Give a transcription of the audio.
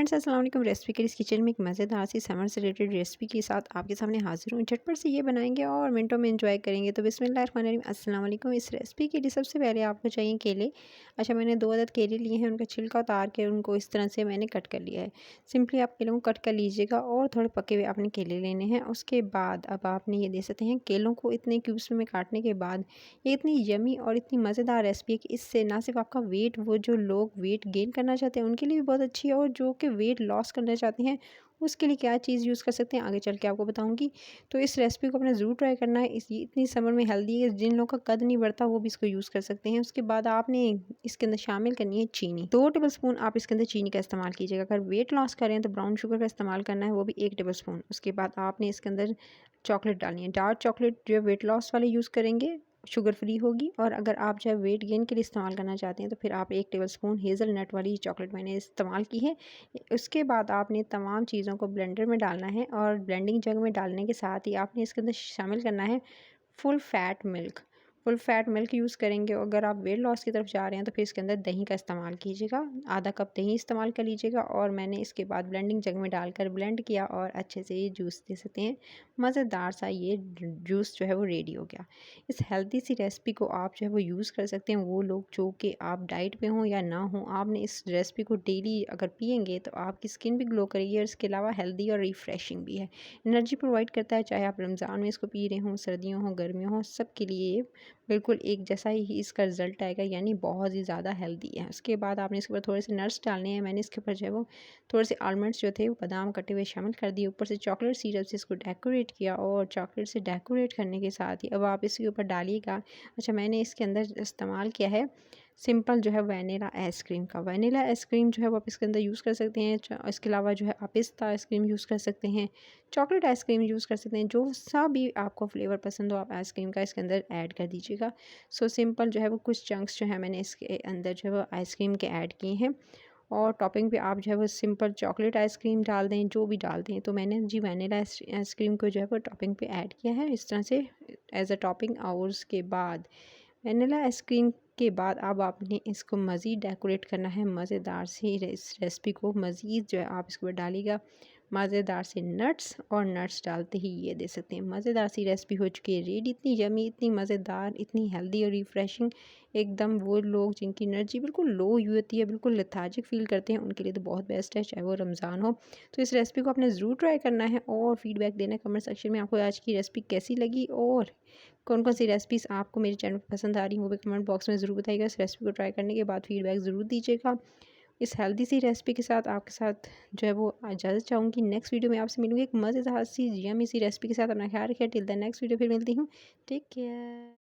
Friends अस्सलाम वालेकुम। Recipe के इस किचन में एक मज़ेदार सी समर से रिलेटेड रेसिपी के साथ आपके सामने हाजिर हूँ। झटपट से ये बनाएंगे और मिनटों में एंजॉय करेंगे। तो बिस्मिल्लाहिर्रहमानिर्रहीम अस्सलाम वालेकुम। इस रेसिपी के लिए सबसे पहले आपको चाहिए केले। अच्छा, मैंने 2 अदद केले लिए हैं, उनका छिलका उतार के उनको इस तरह से मैंने कट कर लिया है। सिंपली आप केलों को कट कर लीजिएगा और थोड़े पके हुए आपने केले लेने हैं। उसके बाद अब आपने ये दे सकते हैं, केलों को इतने क्यूब्स में काटने के बाद ये इतनी यमी और इतनी मज़ेदार रेसिपी है कि इससे ना सिर्फ आपका वेट, वो जो लोग वेट गेन करना चाहते हैं उनके लिए भी बहुत अच्छी है, और जो कि वेट लॉस करना चाहते हैं उसके लिए क्या चीज़ यूज़ कर सकते हैं आगे चल के आपको बताऊंगी। तो इस रेसिपी को अपने ज़रूर ट्राई करना है। इस ये इतनी समर में हेल्दी है, जिन लोगों का कद नहीं बढ़ता वो भी इसको यूज़ कर सकते हैं। उसके बाद आपने इसके अंदर शामिल करनी है चीनी। 2 टेबल स्पून आप इसके अंदर चीनी का इस्तेमाल कीजिएगा। अगर वेट लॉस करें तो ब्राउन शुगर का इस्तेमाल करना है, वो भी 1 टेबल स्पून। उसके बाद आपने इसके अंदर चॉकलेट डालनी है। डार्क चॉकलेट जो वेट लॉस वाले यूज़ करेंगे शुगर फ्री होगी, और अगर आप जो है वेट गेन के लिए इस्तेमाल करना चाहते हैं तो फिर आप 1 टेबल स्पून हेज़लनट वाली चॉकलेट मैंने इस्तेमाल की है। उसके बाद आपने तमाम चीज़ों को ब्लेंडर में डालना है, और ब्लेंडिंग जग में डालने के साथ ही आपने इसके अंदर शामिल करना है full fat milk. Full fat milk use करेंगे। अगर आप वेट लॉस की तरफ जा रहे हैं तो फिर इसके अंदर दही का इस्तेमाल कीजिएगा। आधा कप दही इस्तेमाल कर लीजिएगा, और मैंने इसके बाद ब्लेंडिंग जग में डालकर ब्लेंड किया और अच्छे से ये जूस दे सकते हैं। मज़ेदार सा ये जूस जो है वो रेडी हो गया। इस हेल्दी सी रेसिपी को आप जो है वो यूज़ कर सकते हैं। वो लोग जो कि आप डाइट पे हों या ना हों, आपने इस रेसिपी को डेली अगर पिएंगे तो आपकी स्किन भी ग्लो करेगी, और इसके अलावा हेल्दी और रिफ्रेशिंग भी है। एनर्जी प्रोवाइड करता है, चाहे आप रमज़ान में इसको पी रहे हों, सर्दियों हों, गर्मियों हों, सब के लिए बिल्कुल एक जैसा ही इसका रिज़ल्ट आएगा, यानी बहुत ही ज़्यादा हेल्दी है। उसके बाद आपने इसके ऊपर थोड़े से नट्स डालने हैं। मैंने इसके ऊपर जो है वो थोड़े से आलमंड्स जो थे वो बादाम कटे हुए शामिल कर दिए। ऊपर से चॉकलेट सिरप से इसको डेकोरेट किया, और चॉकलेट से डेकोरेट करने के साथ ही अब आप इसके ऊपर डालिएगा। अच्छा, मैंने इसके अंदर इस्तेमाल किया है सिंपल जो है वनीला आइसक्रीम का। वनीला आइसक्रीम जो है वो आप इसके अंदर यूज़ कर सकते हैं। इसके अलावा जो है आप पिस्ता आइसक्रीम यूज़ कर सकते हैं, चॉकलेट आइसक्रीम यूज़ कर सकते हैं। जो सा भी आपको फ्लेवर पसंद हो आप आइसक्रीम का इसके अंदर ऐड कर दीजिएगा। सो सिंपल जो है वो कुछ चंक्स जो है मैंने इसके अंदर जो है वो आइसक्रीम के ऐड किए हैं, और टॉपिंग पे आप जो है वो सिंपल चॉकलेट आइसक्रीम डाल दें, जो भी डाल दें। तो मैंने जी वनीला आइसक्रीम को जो है वो टॉपिंग पे ऐड किया है इस तरह से एज अ टॉपिंग। और उसके बाद वनीला आइसक्रीम के बाद अब आपने इसको मज़ीद डेकोरेट करना है। मज़ेदार सी इस रेसिपी को मज़ीद जो है आप इसके ऊपर डालिएगा मज़ेदार से नट्स, और नट्स डालते ही ये दे सकते हैं मज़ेदार सी रेसिपी हो चुकी है रेडी। इतनी यमी, इतनी मज़ेदार, इतनी हेल्दी और रिफ़्रेशिंग। एकदम वो लोग जिनकी एनर्जी बिल्कुल लो हुई होती है, बिल्कुल लेथार्जिक फ़ील करते हैं, उनके लिए तो बहुत बेस्ट है, चाहे वो रमज़ान हो। तो इस रेसिपी को आपने ज़रूर ट्राई करना है और फ़ीडबैक देना है कमेंट सेक्शन में। आपको आज की रेसिपी कैसी लगी, और कौन कौन सी रेसिपीज़ आपको मेरे चैनल पर पसंद आ रही हैं वो भी कमेंट बॉक्स में ज़रूर बताइएगा। इस रेसिपी को ट्राई करने के बाद फ़ीडबैक ज़रूर दीजिएगा। इस हेल्दी सी रेसिपी के साथ आपके साथ जो है वो इजाज़त चाहूँगी। नेक्स्ट वीडियो में आपसे मिलूँगी एक मज़ेदार सी यम्मी सी रेसिपी के साथ। अपना ख्याल रखिए। टिल द नेक्स्ट वीडियो फिर मिलती हूँ। Take care.